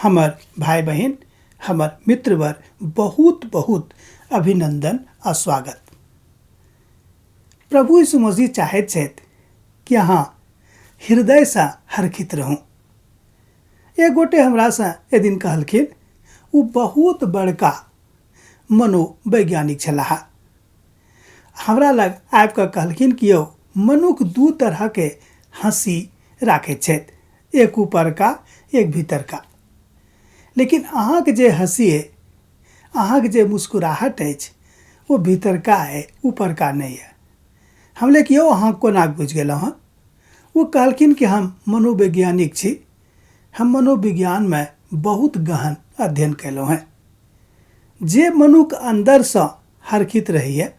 हमर भाई बहन, हमर मित्रवर बहुत बहुत अभिनंदन आ स्वागत। प्रभु यीशु मसीह चाहैत छथि कि अहाँ हृदय से हर्षित रहूं। एक गोटे हमरा से एक दिन कहलखिन, वो बहुत बड़का मनोवैज्ञानिक छलाह। हमरा लग आबि कऽ कहलखिन कि यौ, मनुख दू तरह के हंसी राखैत छथि, एक ऊपर का एक भीतर का। लेकिन अहाँ के जे हंसी है, अहाँ के जे मुस्कुराहट अछि, वो भीतर का है, ऊपर का नहीं है। हमले कि यौ अहाँ कोना बुझि गेलहुँ हँ? वो कहलखिन कि हम मनोवैज्ञानिक छी, हम मनोविज्ञान में बहुत गहन अध्ययन कैलहुँ हैं। जे मनुख अंदर से हर्षित रहैए,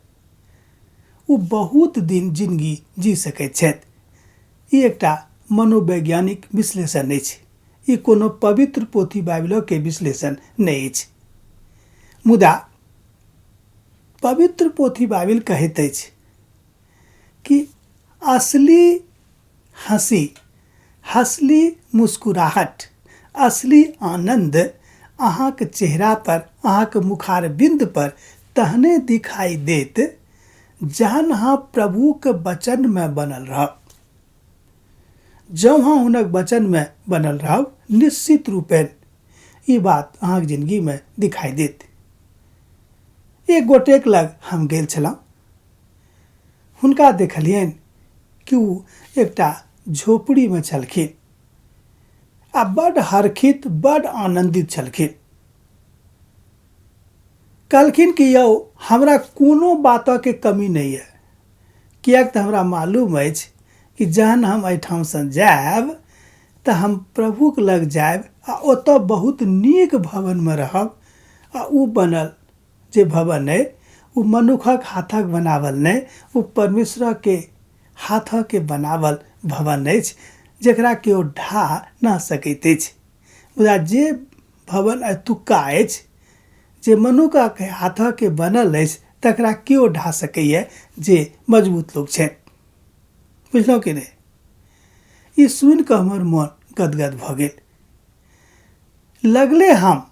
वो बहुत दिन जिंदगी जी सकैत छथि। ई एकटा मनोवैज्ञानिक विश्लेषण अछि, ई कोनो पवित्र पोथी बाइबल के विश्लेषण नहीं अछि। मुदा पवित्र पोथी बाइबल कहैत अछि कि असली हंसी, असली मुस्कुराहट, असली आनंद अहाँ के चेहरा पर, अहाँ के मुखारबिंद पर तहने दिखाई देत जहन अहाँ प्रभु के वचन में बनल रहब। जब हाँ हुनक वचन में बनल रहब, निश्चित रूपेण ई बात अहाँ के जिंदगी में दिखाई देत। एक गोटे के लग हम गेल छलहुँ, हुनका देखलियन कि वो एकटा झोपड़ी में छलखिन आ बड़ हर्षित, बड़ आनंदित छलखिन। कहलखिन कि यौ, हमरा कोनो बातों के कमी नहीं है, कियाक तऽ हमरा मालूम अछि कि जहन हम एहिठाम से जायब तऽ हम प्रभु के लग जायब आ ओतऽ बहुत नीक भवन में रहब। आ उ बनल जे भवन है, वो मनुखक हाथक बनावल नहीं, वो परमेश्वर के हाथ के बनावल भवन अछि, जेकरा केओ ढा न सकैत अछि। मुदा जे भवन एतुक्का अछि, जे मनुख के हाथ के बनल अछि, तकरा केओ ढा सकैए जे मजबूत लोग छथि। बुझलहुँ कि नहीं? ई सुनि कऽ हमर मन गदगद भऽ गेल। लगले हम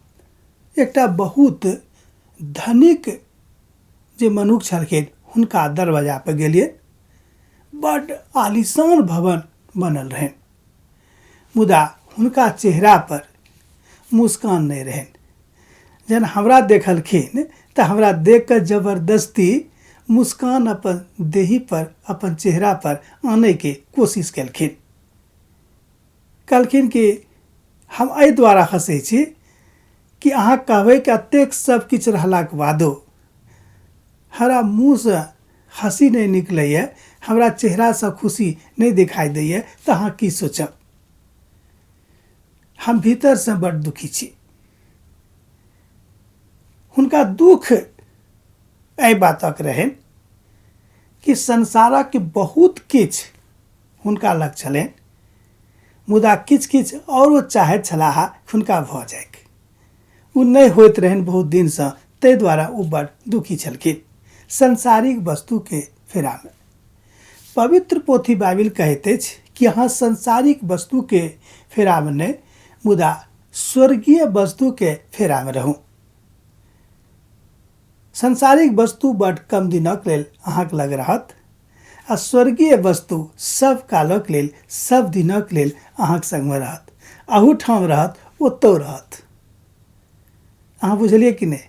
एकटा बहुत धनिक जे मनुख छलखिन, हुनका दरवाजा पर गेलिए। बड़ आलीशान भवन बनल रहन, मुदा हुनका चेहरा पर मुस्कान नहीं रहन। जहन हमरा देखलखिन तऽ हमरा देख कऽ जबरदस्ती मुस्कान अपन देही पर, अपन चेहरा पर आने के कोशिश केलखिन। कहलखिन कि हम एहि द्वारा हंसै छी कि अहाँ कहबै कि एतेक सब किछु रहलाक बादो हमरा मुँह से हंसी नहीं निकलैए, हमरा चेहरा से खुशी नहीं दिखाई दैए, तऽ अहाँ की सोचब? हम भीतर से बड़ दुखी छी। हुनका दुख एहि बातक रहन कि संसारक के बहुत किछु हुनका लग छलनि, मुदा किछु किछु और वो चाहैत छलाह हुनका भऽ जायक। वो नहीं होइत रहन बहुत दिन से, ताहि द्वारा वो बड़ दुखी छलखिन संसारिक वस्तु के फेरा में। पवित्र पोथी बाइबल कहैत अछि कि अहाँ संसारिक वस्तु के फेरा में नहीं, मुदा स्वर्गीय वस्तु के फेरा में रहू। संसारिक वस्तु बड़ कम दिनक लेल अहाँक लग रहत, आ स्वर्गीय वस्तु सब कालक लेल, सब दिनक लेल अहाँक संग में रहत। अहूठाम रहत, ओतौ रहत। अहाँ बुझलिए कि नहीं?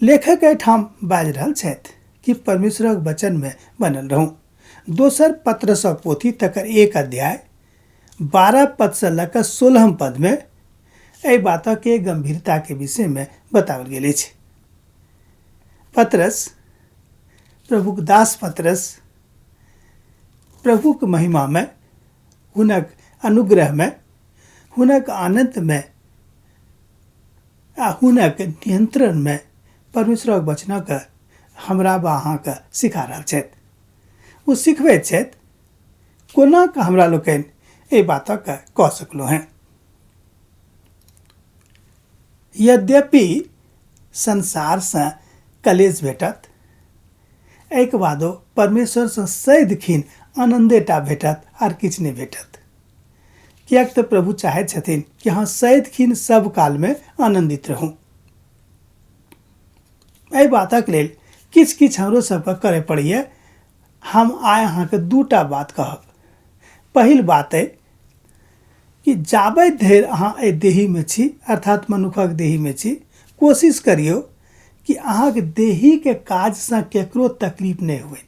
लेखक एहिठाम बाजि रहल छथि कि परमेश्वरक वचन में बनल रहूं। दोसर पत्रसक पोथी तकर 1 अध्याय 12 पद से लऽ कऽ 16 पद में एहि बातक के गंभीरता के विषय में बताओल गेल अछि। पत्रस, प्रभुक दास पत्रस, प्रभुक महिमा में, हुनक अनुग्रह में, हुनक आनंद में आ हुनक नियंत्रण में परमेश्वरक वचनक हमरा बा अहाँके सिखा रहल छथि। वो सिखबैत छथि कोना कऽ हमरा लोकनि एहि बातक कऽ सकलहुँ हैं। यद्यपि संसार से कलेश भेटत, एहिके बादो परमेश्वर से सदिखन आनंदेटा भेटत, आर किछु नहीं भेटत। कियाक तऽ प्रभु चाहै छथिन कि अहाँ सदिखन सब काल में आनंदित रहू। एहि बातक लेल किछ किछ हमरो सबके करे पड़ैए। हम आइ अहाँके दूटा बात कहब। पहिल बात है कि जाबे धरि अहाँ एहि देही में छी अर्थात मनुखक देही में छी, कोशिश करियो कि अहाँके देही के काज से केकरो तकलीफ नहीं हुए।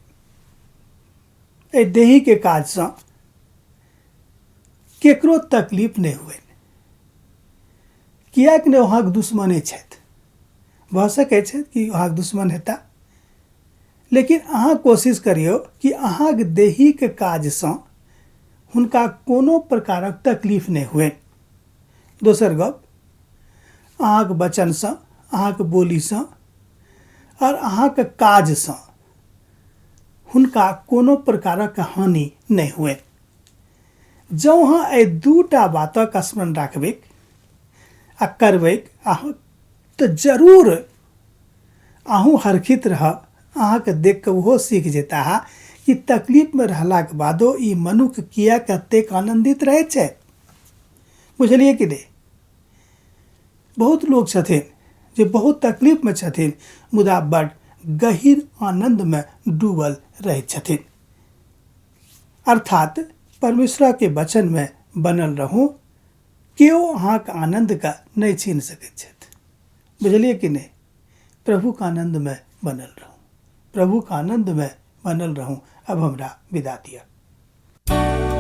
एहि देही के काज से केकरो तकलीफ नहीं हुए, कियाक ने वहाँके दुश्मने छथि। भऽ सकै छै कि अहाँके दुश्मन हेता, लेकिन अहाँ कोशिश करियो कि अहाँके देही के काज से हुनका कोनो प्रकारक तकलीफ नहीं हुए। दोसर गप, अहाँके वचन से, अहाँके बोली से और अहाँके काज से हुनका कोनो प्रकारक हानि नहीं हुए। जँ अहाँ एहि दूटा बातक स्मरण रखबै आ करबै तो जरूर अहूँ हरखित रहब। अहाँके देख के ओहो सीख जेता कि तकलीफ में रहला के बादो ई मनुख किया कतेक आनंदित रहे छै। बुझलिए कि नहीं? बहुत लोग छथिन जे बहुत तकलीफ में छथिन मुदा बड़ गहीर आनंद में डूबल रहे छथिन। अर्थात परमेश्वर के वचन में बनल रहू, केओ अहाँके आनंद का नहीं छीन सकैत छथि। बुझलिए कि नहीं? प्रभु के आनंद में बनल रहू, प्रभु के आनंद में बनल रहू। अब हमरा विदा दिया।